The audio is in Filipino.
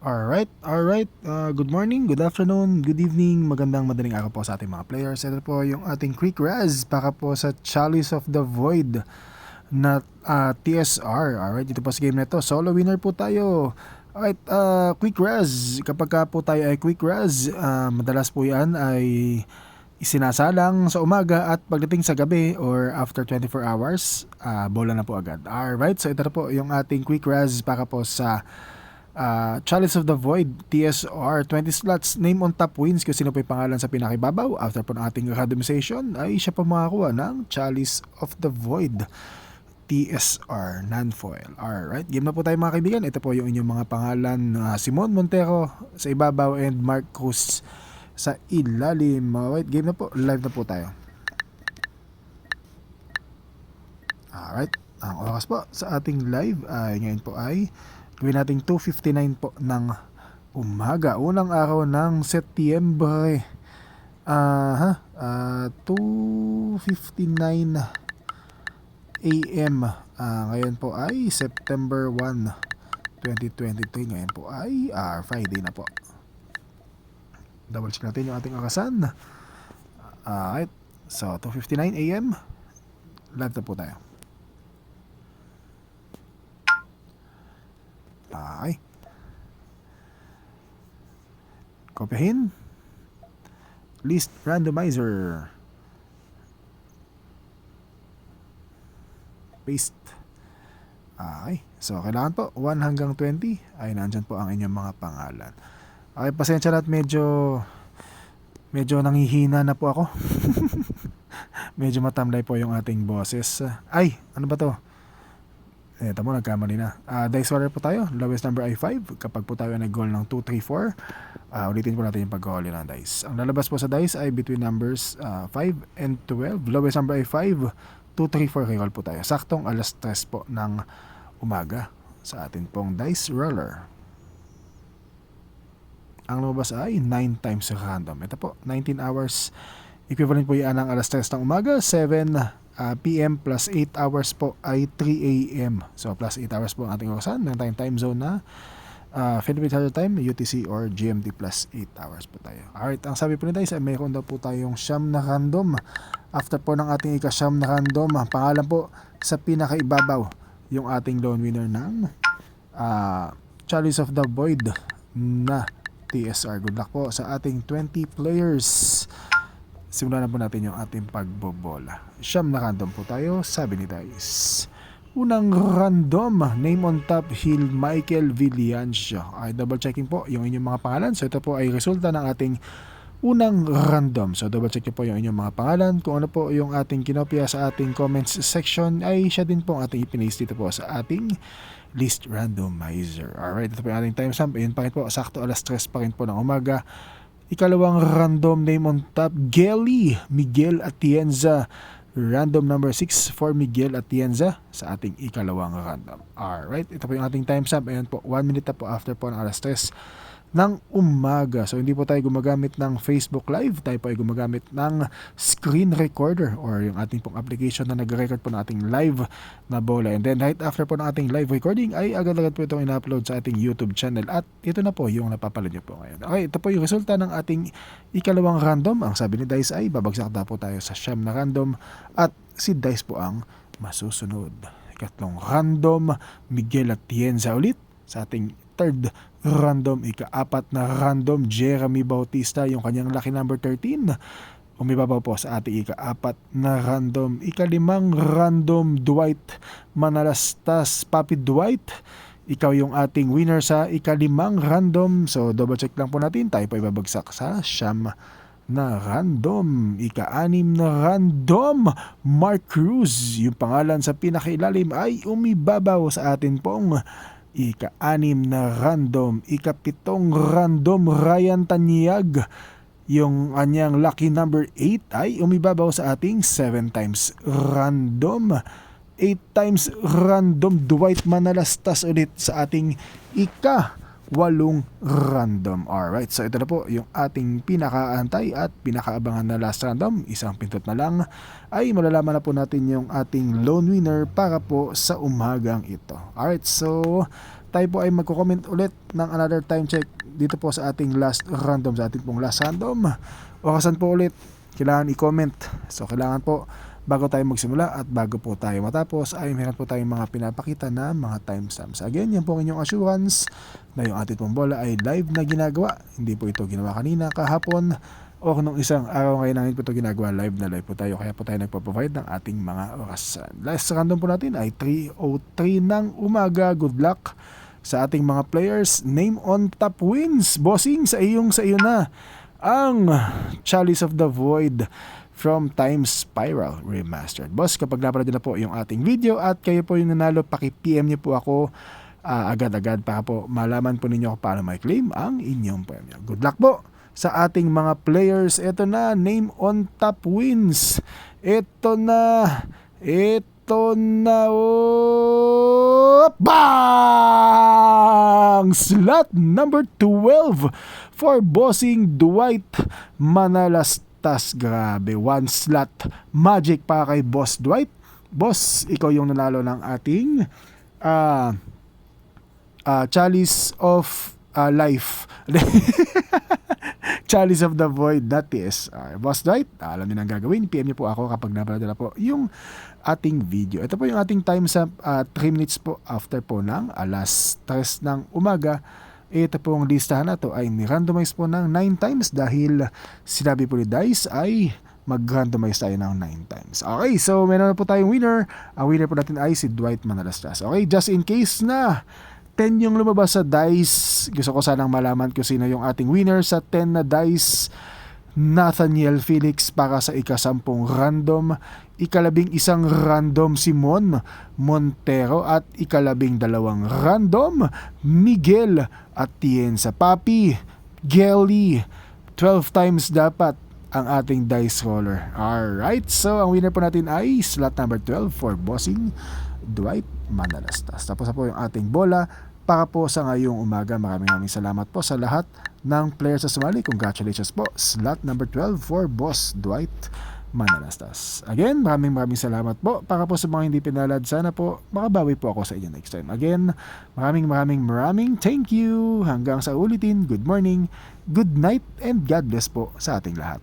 Alright. Good morning, good afternoon, good evening, magandang madaling araw po sa ating mga players. Ito po yung ating quick raz para po sa Chalice of the Void na TSR. Alright, dito po sa game na ito. Solo winner po tayo. Alright, quick raz. Kapag ka po tayo ay quick raz, madalas po yan ay isinasalang sa umaga at pagdating sa gabi or after 24 hours, bola na po agad. Alright, so ito na po yung ating quick raz para po sa Chalice of the Void, TSR, 20 slots, name on top wins kung sino po yung pangalan sa pinakibabaw. After po ng ating randomization ay siya po makakuha ng Chalice of the Void, TSR, non-foil. Alright, game na po tayo mga kaibigan. Ito po yung inyong mga pangalan, Simon Montero sa ibabaw and Mark Cruz sa ilalim. Alright, game na po, live na po tayo. Alright, ang oras po sa ating live ay ngayon po ay gawin natin 2:59 po ng umaga. Unang araw ng Setyembre. 2:59 AM. Ngayon po ay September 1, 2023. Ngayon po ay Friday na po. Double check natin yung ating orasan. Alright. So, 2:59 AM. Live na po tayo. Okay. Kopyahin. List randomizer. Paste. Okay. So, kailangan po 1 hanggang 20 ay nandyan po ang inyong mga pangalan. Okay, pasensya na at medyo nanghihina na po ako. Medyo matamlay po yung ating boses. Ay, ano ba to? Tamo, nagkamali na. Dice roller po tayo. Lowest number ay 5. Kapag po tayo nag-goal ng 2, 3, 4, ulitin po natin yung pag-goal ng dice. Ang lalabas po sa dice ay between numbers 5 and 12. Lowest number ay 5, 2, 3, 4. Reroll po tayo. Saktong alas 3 po ng umaga sa atin pong dice roller. Ang lumabas ay 9 times random. Ito po, 19 hours. Equivalent po yan ng alas 3 ng umaga. 7 PM plus 8 hours po ay 3 AM. So plus 8 hours po ang ating orasan. Meron tayong time zone na Philippine Standard Time, UTC or GMT plus 8 hours po tayo. Alright, ang sabi po ni Dice ay mayroon daw po tayong siyam na random. After po ng ating ika-siyam na random, ang pangalan po sa pinakaibabaw yung ating lone winner ng Chalice of the Void na TSR. Good luck po sa ating 20 players. Simulan na po natin yung ating pagbobola. Siyam na random po tayo, sabi ni Dice. Unang random, name on top, Hill Michael Villancio. Ay, double checking po yung inyong mga pangalan. So ito po ay resulta ng ating unang random. So double check po yung inyong mga pangalan. Kung ano po yung ating kinopya sa ating comments section ay siya din po ang ating ipiнаste dito po sa ating list randomizer. Alright, ito po yung ating timestamp. Ayun pa rin po, sakto alas 3 pa rin po ng umaga. Ikalawang random, name on top, Gelly Miguel Atienza. Random number 6 for Miguel Atienza sa ating ikalawang random. Alright, ito po yung ating timestamp. Ayan po, 1 minute na po after po ng alas 3 ng umaga. So hindi po tayo gumagamit ng Facebook Live, tayo po ay gumagamit ng screen recorder or yung ating pong application na nag-record po ng ating live na bola. And then right after po ng ating live recording ay agad-agad po itong in-upload sa ating YouTube channel at ito na po yung napapanood nyo po ngayon. Okay, ito po yung resulta ng ating ikalawang random. Ang sabi ni Dice ay babagsak na po tayo sa siyam na random at si Dice po ang masusunod. Ikatlong random, Miguel Atienza ulit sa ating third random, ika-apat na random, Jeremy Bautista, yung kanyang lucky number 13. Umibabaw po sa ating ika-apat na random. Ika-limang random, Dwight Manalastas, Papi Dwight. Ikaw yung ating winner sa ika-limang random. So double check lang po natin. Tayo po ibabagsak sa siyam na random. Ika-anim na random, Mark Cruz. Yung pangalan sa pinakailalim ay umibabaw sa atin pong ika-anim na random. Ika-pitong random, Ryan Tanyag. Yung kanyang lucky number 8 ay umibabaw sa ating 7 times random. 8 times random, Dwight Manalastas ulit sa ating ika-walong random. Alright, so ito na po yung ating pinakaantay at pinakaabangan na last random. Isang pintot na lang ay malalaman na po natin yung ating lone winner para po sa umagang ito. Alright, so tayo po ay magko-comment ulit ng another time check dito po sa ating last random, sa ating pong last random. Orasan po ulit, kailangan i-comment. So kailangan po bago tayo magsimula at bago po tayo matapos ay meron po tayong mga pinapakita na mga timestamps. Again, yan po ang inyong assurance na yung ating pong bola ay live na ginagawa. Hindi po ito ginawa kanina, kahapon, o nung isang araw ngayon namin po ito ginagawa. Live na live po tayo, kaya po tayo nagpo-provide ng ating mga orasan. Last random po natin ay 3:03 ng umaga. Good luck sa ating mga players. Name on top wins. Bossing, sa iyo na ang Chalice of the Void from Time Spiral Remastered. Boss, kapag napanood na po yung ating video at kayo po yung nanalo, paki-PM niyo po ako agad-agad para po malaman po ninyo kung paano may claim ang inyong premyo. Good luck po sa ating mga players. Ito na, name on top wins. Ito na, bang! Slot number 12 for Bossing Dwight Manalastas. Grabe, one slot magic para kay Boss Dwight. Boss, ikaw yung nanalo ng ating Chalice of Life. Chalice of the Void, that is. Boss Dwight, alam niyo nang gagawin. PM niyo po ako kapag napanood na po yung ating video. Ito po yung ating time sa 3 minutes po after po ng alas 3 ng umaga. Ito pong listahan na to ay ni-randomize po ng 9 times dahil sinabi po ni Dice ay mag-randomize tayo ng 9 times. Okay, so meron na po tayong winner. Ang winner po natin ay si Dwight Manalastas. Okay, just in case na 10 yung lumabas sa dice, gusto ko sanang malaman kung sino yung ating winner sa 10 na dice. Nathaniel Felix para sa ika-10 random, ika-11 random Simon Montero at ika-12 random Miguel Atienza. Papi Gelly, 12 times dapat ang ating dice roller. Alright, so ang winner po natin ay slot number 12 for Bossing Dwight Manalastas. Tapos na po yung ating bola para po sa ngayong umaga. Maraming salamat po sa lahat ng players sa sumali. Congratulations po. Slot number 12 for Boss Dwight Manalastas. Again, maraming salamat po. Para po sa mga hindi pinalad, sana po makabawi po ako sa inyo next time. Again, maraming thank you. Hanggang sa ulitin, good morning, good night, and God bless po sa ating lahat.